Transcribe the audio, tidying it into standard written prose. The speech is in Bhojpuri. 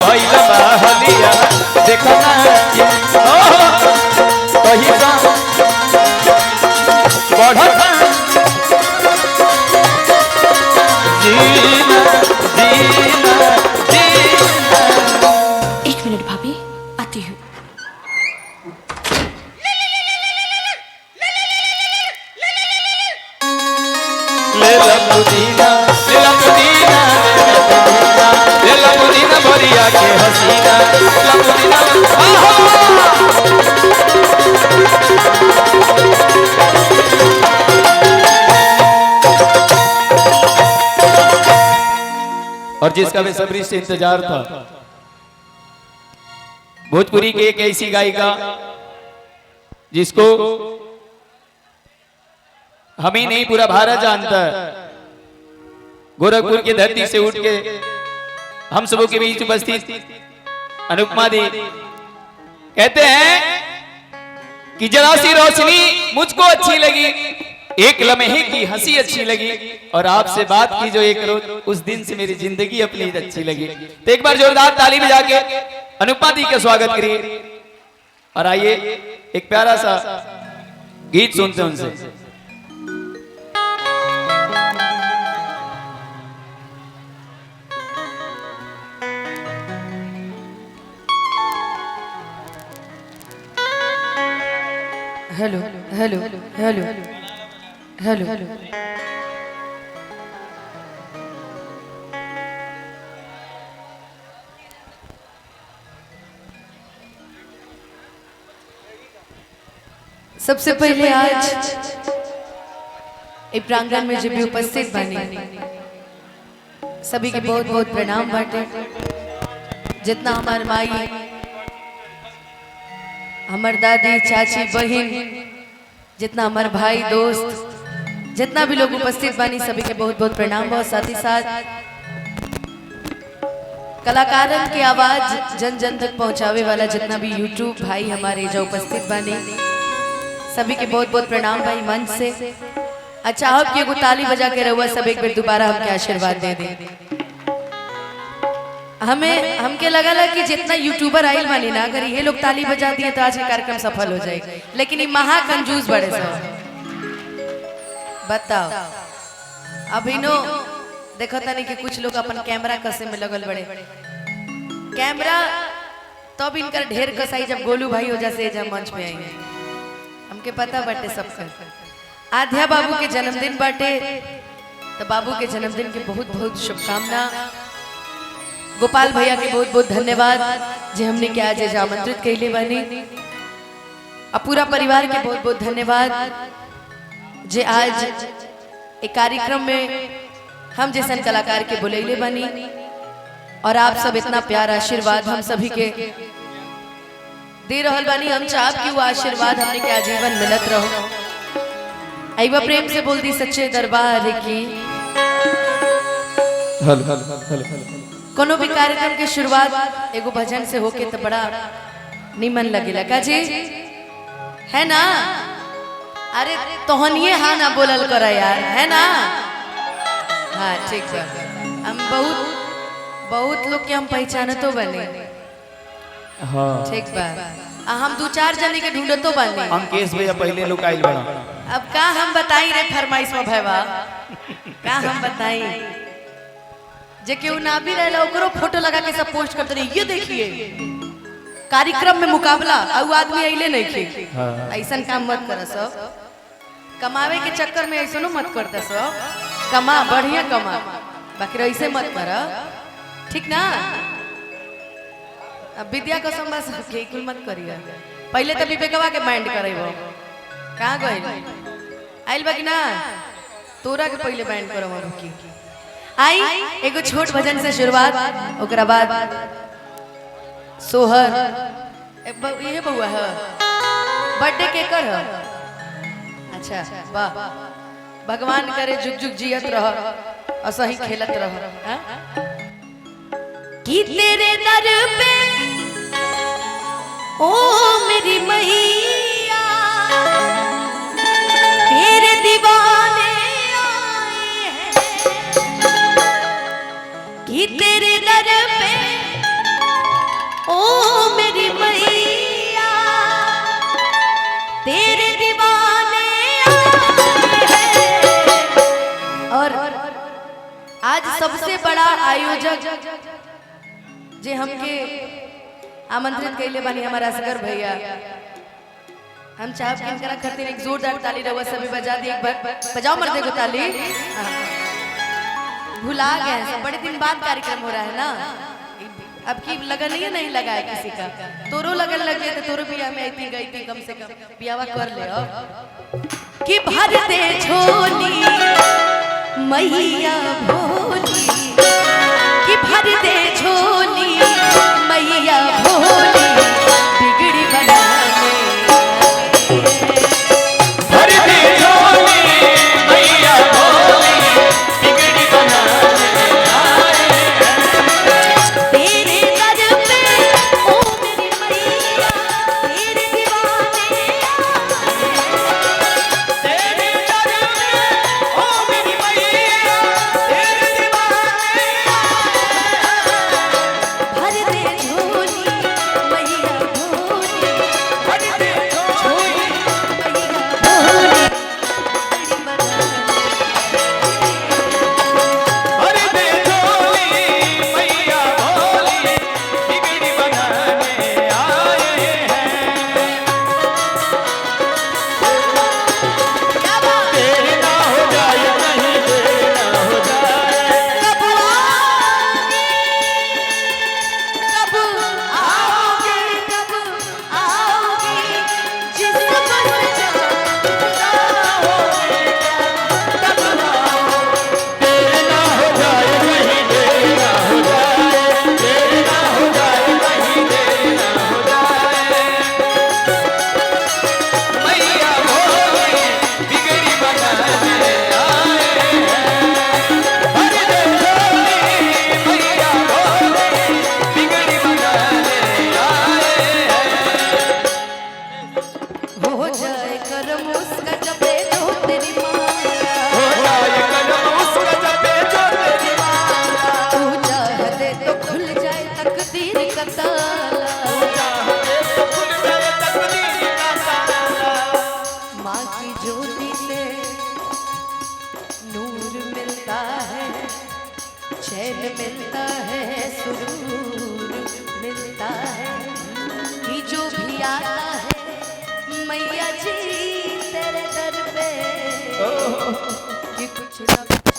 भइल बा हलिया देखना कही बढ़ता जीना जीना जीना। 1 मिनट भाभी, आती हूँ। लेला पुदीना लेला पुदीना लेला पुदीना भरिया के हसीना लेला पुदीना। और जिसका बेसब्री से इंतजार था, भोजपुरी की एक ऐसी गायिका जिसको हम ही नहीं पूरा भारत जानता है, गोरखपुर की धरती से उठ के हम सबों के बीच उपस्थित अनुपमा दी कहते हैं कि जरा सी रोशनी मुझको अच्छी लगी, एक लम्हे की हंसी अच्छी लगी, और आपसे बात की जो एक रोज, उस दिन से मेरी जिंदगी अपनी अच्छी लगी। तो एक बार जोरदार ताली बजा के अनुपमा दी का स्वागत करिए और आइए एक प्यारा सा गीत सुनते हैं उनसे। Hello hello hello hello. सबसे पहले आज इस प्रांगण में जो भी उपस्थित बने सभी के बहुत बहुत प्रणाम बाटे। जितना हमार माई, हमार दादी, चाची, बहन, जितना हमारे भाई, दोस्त, जितना भी लोग उपस्थित बानी सभी के बहुत बहुत प्रणाम। बहुत साथ ही साथ कलाकारन की आवाज जन जन तक पहुंचावे वाला जितना भी यूट्यूब भाई हमारे जो उपस्थित बानी सभी के बहुत बहुत प्रणाम भाई मंच से। अच्छा अब कि एगो ताली बजा के रहुआ सब एक बार दोबारा हमके आशीर्वाद दे दे। हमें हमके लगा कि जितना यूट्यूबर आइल बानी ना, अगर ये लोग ताली बजा दिए तो आज ये कार्यक्रम सफल हो जाएगा, लेकिन ये महा कंजूस बड़े सब। बताओ अब इनो देखो तनी कि कुछ लोग अपन कैमरा कसे में लगल बड़े कैमरा, तब तो इनका ढेर कसाई जब गोलू भाई हो जैसे जब मंच पे आएंगे। हमके पता बाटे सबका आध्या बाबू के जन्मदिन बाटे, तो बाबू के जन्मदिन के बहुत बहुत शुभकामना। गोपाल भैया के बहुत बहुत धन्यवाद जो हमने के आज आमंत्रित कैले बनी। अब पूरा परिवार के बहुत बहुत धन्यवाद जे आज एक कार्यक्रम में हम जैसन कलाकार के बुलैले बनी, और आप सब इतना प्यार आशीर्वाद हम सभी के दे रहल बानी। हम चाहब कि वो आशीर्वाद हमने के आजीवन मिलत रहो। आइवा प्रेम से बोल दी सच्चे दरबार की। कोनो भी कार्यक्रम की शुरुआत एगो भजन से होके तो बड़ा निमन लगेला का जी, है ना? अरे तोहनिए हाँ ना बोलल करा यार, है ना? हाँ ठीक है। हम बहुत लोग के हम पहचानतो बने। हाँ ठीक बा। हम दो चार जने के ढूंढतो बने। अंकेश भैया पहले लोग आइल बना। अब का हम बताई रे फरमाइश में भैया, का हम बताई जे केहू ना भी रहला ओकरो फोटो लगा के सब पोस्ट करते रही। ये देखिए कार्यक्रम में मुकाबला और आदमी अइले नहीं थे। ऐसा काम मत कर सब, कमावे के चक्कर में ऐसा मत करता सब। कमा बढ़िया कमा, बाकी ऐसे मत कर, ठीक ना? अब विद्या को संभाल के कुल मत करिए। पहले तो विवेकवा के माइंड करेबो कहाँ गए आइल बाकी ना, तोरा के पहले माइंड करबो की। आई एगो छोट भजन से शुरुआत, ओकरा बाद सोहर ये बउआ है बर्थडे के कर है। अच्छा वाह, भगवान करे जुग जुग जियत रह और सही खेलत रह। कि तेरे दर पे ओ मेरी मैया तेरे दीवाने आए हैं। कि तेरे दर पे सबसे बड़ा आयोजक जे हमके आमंत्रित कैले बानी हमारा असगर भैया, हम चाहब कि इनकरा खातिर एक जोरदार ताली रवा सभी बजा दी। एक बार बजाओ मर्दे को ताली। भुला गए सब, बड़े दिन बाद कार्यक्रम हो रहा है ना, अब की लगन नहीं लगा है किसी का। तोरो लगन लग गए तो तोरो बियाह में आई गई थी, कम से कम बियाह कर ले अब कि भर दे झोली मैया भोली, कि भर दे झोली मैया भोली, बिगड़ी बनाने भर दे झोली मैया भोली, बिगड़ी बनाने आए हैं। तेरे दर पे ओ मेरी मैया, तेरे दीवाने तेरे दर पे ओ मेरी मैया, तेरे दीवाने भर दे झोली मैया भोली, भर दे झोली मैया भोली, बिगड़ी बनाने भर दे झोली मैया भोली, बिगड़ी बनाने आए हैं। क्या बात तेरे ना हो जाए, नहीं तेरे ना हो जाए, कब आओगे, कब आओगे, जिस बन जाऊंगा तब ना हो। तेरे ना हो जाए, नहीं तेरे ना हो जाए, तेरे ना हो जाए, नहीं तेरे ना हो जाए। मैया भोली बिगड़ी बनाने आए हैं। भर दे झोली मैया भोली, बिगड़ी बनाने आए हैं। हो जाए करम उसका जबे जो तेरी माया, हो जाए कदम उसका जबे जो तेरी माया, तू चाहते तो खुल जाए तकदीर का ताला, चाहते तो खुल जाए तकदीर का ताला। माँ की ज्योति से नूर मिलता है, चैन मिलता है, सुरूर मिलता है, कि जो भी आता है मैया जी तेरे दर पे, कि कुछ ना कुछ